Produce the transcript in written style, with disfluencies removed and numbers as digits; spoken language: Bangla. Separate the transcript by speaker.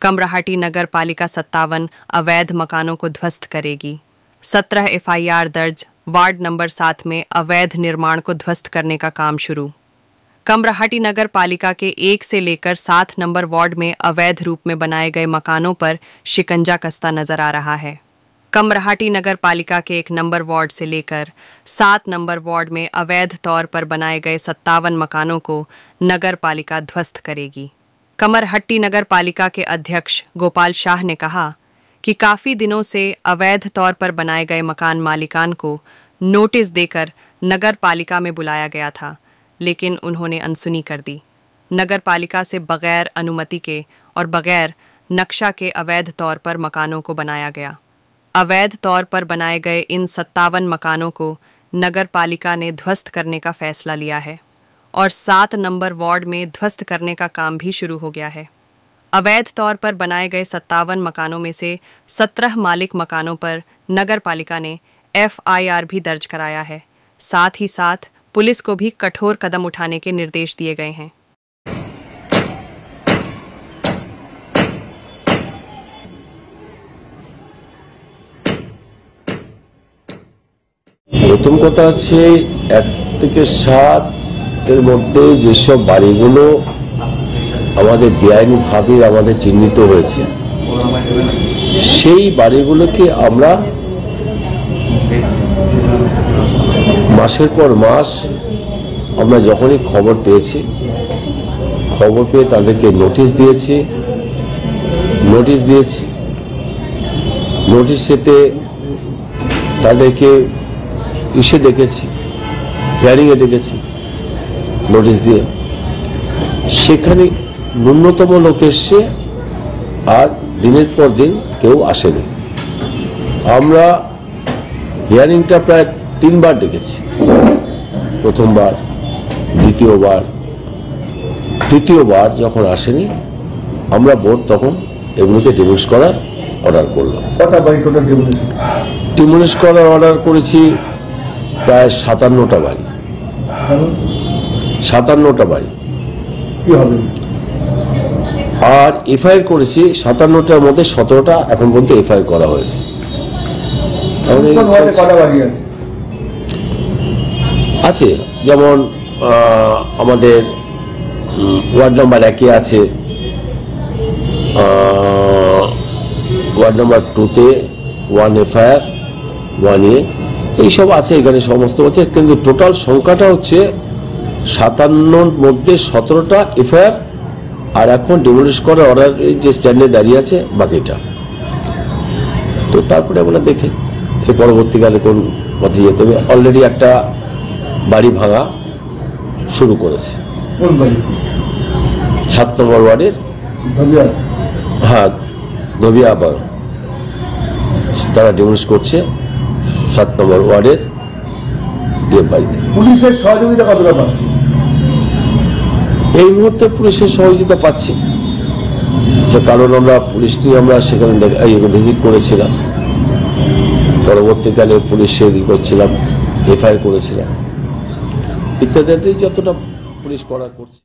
Speaker 1: कमराहाटी नगर पालिका 57 अवैध मकानों को ध्वस्त करेगी। 17 एफआईआर दर्ज, वार्ड नंबर 7 में अवैध निर्माण को ध्वस्त करने का काम शुरू। कमराहाटी नगर पालिका के 1 से लेकर 7 नंबर वार्ड में अवैध रूप में बनाए गए मकानों पर शिकंजा कसता नजर आ रहा है। कमराहाटी नगर पालिका के 1 नंबर वार्ड से लेकर 7 नंबर वार्ड में अवैध तौर पर बनाए गए 57 मकानों को नगर पालिका ध्वस्त करेगी। कमरहट्टी नगर पालिका के अध्यक्ष गोपाल शाह ने कहा कि काफ़ी दिनों से अवैध तौर पर बनाए गए मकान मालिकान को नोटिस देकर नगर पालिका में बुलाया गया था, लेकिन उन्होंने अनसुनी कर दी। नगर पालिका से बगैर अनुमति के और बगैर नक्शा के अवैध तौर पर मकानों को बनाया गया। अवैध तौर पर बनाए गए इन 57 मकानों को नगर पालिका ने ध्वस्त करने का फैसला लिया है और 7 नंबर वार्ड में ध्वस्त करने का काम भी शुरू हो गया है। अवैध तौर पर बनाए गए 57 मकानों में से 17 मालिक मकानों पर नगर पालिका ने एफआईआर भी दर्ज कराया है। साथ ही साथ पुलिस को भी कठोर कदम उठाने के निर्देश दिए गए हैं।
Speaker 2: প্রথম কথা হচ্ছে 1 থেকে 7 এর মধ্যে যেসব বাড়িগুলো আমাদের বেআইনিভাবে আমাদের চিহ্নিত হয়েছে সেই বাড়িগুলোকে আমরা মাসের পর মাস আমরা যখনই খবর পেয়েছি, খবর পেয়ে তাদেরকে নোটিশ দিয়েছি। নোটিশেতে তাদেরকে ইসে ডেকেছি, হিয়ারিংয়ে ডেকেছি নোটিশ দিয়ে। সেখানে ন্যূনতম লোক এসছে আর দিনের পর দিন কেউ আসেনি। আমরা হিয়ারিংটা প্রায় 3 বার ডেকেছি, প্রথমবার, দ্বিতীয়বার, তৃতীয়বার যখন আসেনি আমরা বোর্ড তখন এগুলোকে ডিমোলিশ করার অর্ডার করলাম।
Speaker 3: কটা বাড়ি টোটাল
Speaker 2: ডিমোলিশ করার অর্ডার করেছি প্রায় 57টা বাড়ি। 57টা বাড়ি
Speaker 3: কি হবে?
Speaker 2: আর এফআইআর করেছি 57টার মধ্যে 17টা এখন পর্যন্ত এফআইআর করা হয়েছে।
Speaker 3: কটা বাড়ি
Speaker 2: আছে যেমন আমাদের ওয়ার্ড নাম্বার 1-এ আছে, ওয়ার্ড নাম্বার 2-তে 1 এফআইআর 1-এ, এইসব আছে, এখানে সমস্ত আছে। কিন্তু টোটাল সংখ্যাটা হচ্ছে 57-র মধ্যে 17টা এফআইআর আর এখন ডিমোলিশ করার অর্ডার যে স্ট্যান্ডে দাঁড়িয়ে আছে বাকিটা। তো তারপরে আমরা দেখি এর পরবর্তীকালে কোন পথে যেতে হবে। অলরেডি একটা বাড়ি ভাঙা শুরু করেছে। 7 নম্বর ওয়ার্ডের, হ্যাঁ, ধবিয়া বাড়ি তারা ডিমোলিশ করছে 7 নম্বর ওয়ার্ডের বাড়িতে।
Speaker 3: পুলিশের সহযোগিতা কতটা পাচ্ছে?
Speaker 2: এই মুহূর্তে পুলিশের সহযোগিতা পাচ্ছি, কারণ আমরা পুলিশ নিয়ে আমরা সেখানে ভিজিট করেছিলাম, পরবর্তীকালে পুলিশের করছিলাম, এফআইআর করেছিলাম ইত্যাদি, যতটা পুলিশ করা করছে।